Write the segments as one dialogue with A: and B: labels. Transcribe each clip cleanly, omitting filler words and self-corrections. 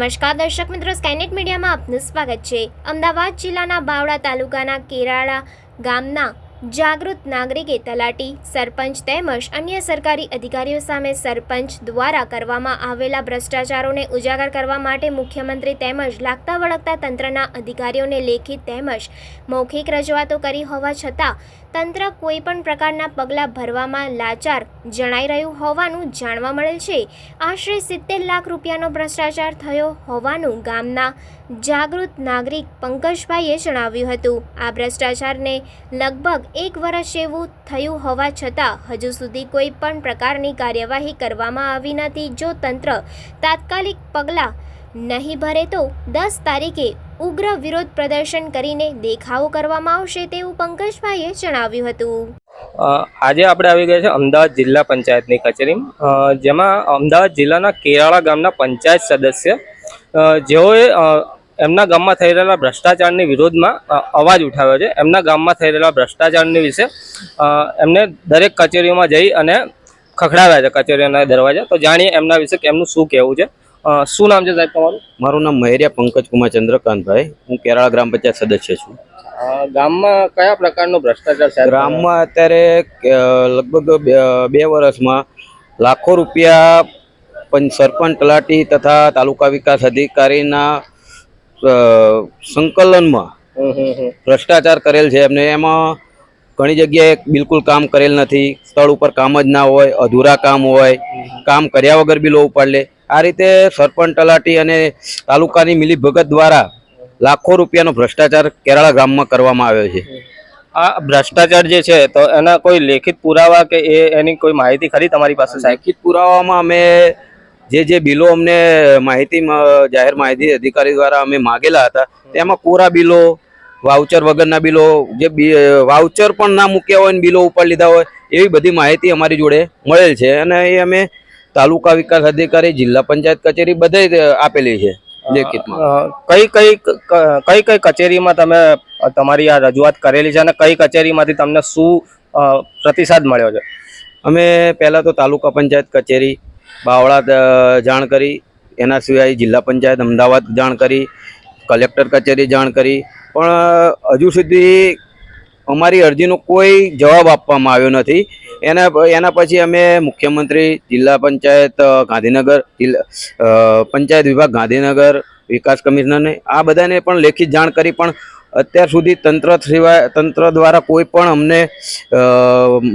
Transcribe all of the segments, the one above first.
A: નમસ્કાર દર્શક મિત્રો, સ્કાયનેટ મીડિયામાં આપનું સ્વાગત છે। અમદાવાદ જિલ્લાના બાવળા તાલુકાના કેરાળા ગામના જાગૃત નાગરિકે તલાટી, સરપંચ તેમજ અન્ય સરકારી અધિકારીઓ સામે સરપંચ દ્વારા કરવામાં આવેલા ભ્રષ્ટાચારોને ઉજાગર કરવા માટે મુખ્યમંત્રી તેમજ લાગતા વળગતા તંત્રના અધિકારીઓને લેખિત તેમજ મૌખિક રજૂઆતો કરી હોવા છતાં તંત્ર કોઈપણ પ્રકારના પગલાં ભરવામાં લાચાર જણાઈ રહ્યું હોવાનું જાણવા મળેલ છે। આશરે 70 લાખ રૂપિયાનો ભ્રષ્ટાચાર થયો હોવાનું ગામના જાગૃત નાગરિક પંકજભાઈએ જણાવ્યું હતું। આ ભ્રષ્ટાચારને લગભગ 1 વર્ષ જેવું થયું હોવા છતાં હજુ સુધી કોઈ પણ પ્રકારની કાર્યવાહી કરવામાં આવી નથી। જો તંત્ર તાત્કાલિક પગલાં નહીં ભરે તો 10 તારીખે ઉગ્ર વિરોધ પ્રદર્શન કરીને દેખાવો કરવામાં આવશે તેવું પંકજભાઈએ જણાવ્યું હતું।
B: આજે આપણે આવી ગયા છે અમદાવાદ જિલ્લા પંચાયતની કચેરીમાં, જેમાં અમદાવાદ જિલ્લાના કેરાળા ગામના પંચાયત સદસ્ય જેઓએ એમના ગામમાં થઈ રહેલા ભ્રષ્ટાચારની વિરોધમાં અવાજ ઉઠાવ્યો છે। એમના ગામમાં થઈ રહેલા ભ્રષ્ટાચારની વિશે એમને દરેક કચેરીઓમાં જઈ અને ખખડાવ્યા છે કચેરીઓના દરવાજા। તો જાણીએ એમના વિશે કે એમનું શું કહેવું છે। શું નામ છે સાહેબ તમારું?
C: મારું નામ મહેરિયા પંકજકુમાર ચંદ્રકાંતભાઈ, હું કેરાળા ગ્રામ પંચાયત સદસ્ય છું।
B: ગામમાં કયા પ્રકારનો ભ્રષ્ટાચાર છે?
C: ગ્રામમાં અત્યારે લગભગ 2 વર્ષમાં લાખો રૂપિયા સરપંચ, તલાટી તથા તાલુકા વિકાસ અધિકારીના સંકલનમાં ભ્રષ્ટાચાર કરેલ છે એમને। એમાં ઘણી જગ્યાએ બિલકુલ કામ કરેલ નથી, સ્થળ ઉપર કામ જ ના હોય, અધૂરા કામ હોય, કામ કર્યા વગર બિલો ઉપાડ લે। આ રીતે સરપંચ, તલાટી અને તાલુકાની મિલીભગત દ્વારા લાખો રૂપિયાનો ભ્રષ્ટાચાર કેરાળા ગામમાં કરવામાં આવ્યો છે।
B: આ ભ્રષ્ટાચાર જે છે તો એના કોઈ લેખિત પુરાવા કે એની કોઈ માહિતી ખરી તમારી પાસે?
C: લેખિત પુરાવામાં અમે જે બિલો અમને જાહેર માહિતી અધિકારી દ્વારા અમે માગેલા હતા તેમાં કોરા બિલો, વાઉચર વગરના બિલો, જે વાઉચર પણ ના મૂક્યા હોય ને બિલો ઉપર લીધા હોય એવી બધી માહિતી અમારી જોડે મળેલ છે અને એ અમે તાલુકા વિકાસ અધિકારી, જિલ્લા પંચાયત કચેરી બધે આપેલી છે લેખિતમાં।
B: કઈ કઈ કચેરીમાં તમે તમારી આ રજૂઆત કરેલી છે અને કઈ કચેરીમાંથી તમને શું પ્રતિસાદ મળ્યો છે?
C: અમે પહેલાં તો તાલુકા પંચાયત કચેરી બાવળા જાણ કરી, એના સિવાય જિલ્લા પંચાયત અમદાવાદ જાણ કરી, કલેક્ટર કચેરી જાણ કરી, પણ હજુ સુધી અમારી અરજીનો કોઈ જવાબ આપવામાં આવ્યો નથી। એના પછી અમે મુખ્યમંત્રી, જિલ્લા પંચાયત ગાંધીનગર, પંચાયત વિભાગ ગાંધીનગર, વિકાસ કમિશનરને આ બધાને પણ લેખિત જાણ કરી, પણ અત્યાર સુધી તંત્ર દ્વારા કોઈ પણ અમને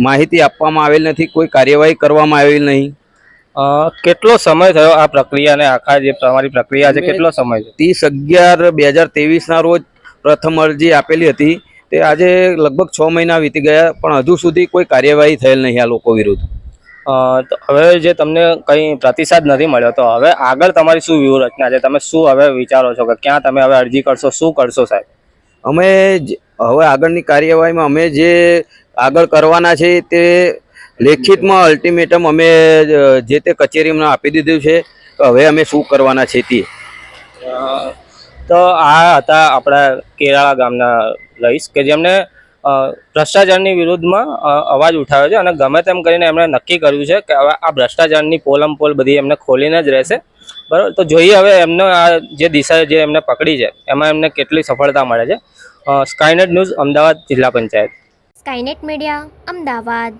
C: માહિતી આપવામાં આવેલ નથી, કોઈ કાર્યવાહી કરવામાં આવેલ નહીં।
B: કેટલો સમય થયો આ પ્રક્રિયાને? આખા જે તમારી પ્રક્રિયા છે કેટલો સમય છે?
C: 30/11/2023 રોજ પ્રથમ અરજી આપેલી હતી, તે આજે લગભગ 6 મહિના વીતી ગયા, પણ હજુ સુધી કોઈ કાર્યવાહી થયેલ નહીં આ લોકો વિરુદ્ધ।
B: તો હવે જે તમને કંઈ પ્રતિસાદ નથી મળ્યો તો હવે આગળ તમારી શું વ્યૂહરચના છે? તમે શું હવે વિચારો છો કે ક્યાં તમે હવે અરજી કરશો, શું કરશો સાહેબ?
C: અમે હવે આગળની કાર્યવાહીમાં અમે જે આગળ કરવાના છે તે લેખિતમાં અલ્ટિમેટમ અમે જે તે કચેરીમાં આપી દીધું છે, તો હવે અમે શું કરવાના છે તે।
B: તો આ હતા આપણા કેરાળા ગામના રહીશ કે જેમને ભ્રષ્ટાચારની વિરુદ્ધમાં અવાજ ઉઠાવ્યો છે અને ગમે તેમ કરીને એમણે નક્કી કર્યું છે કે હવે આ ભ્રષ્ટાચારની પોલ બધી એમને ખોલીને જ રહેશે, બરાબર? તો જોઈએ હવે એમને આ જે દિશા જે એમને પકડી છે એમાં એમને કેટલી સફળતા મળે છે। સ્કાયનેટ ન્યૂઝ, અમદાવાદ જિલ્લા પંચાયત।
A: Skynet media, Ahmedabad.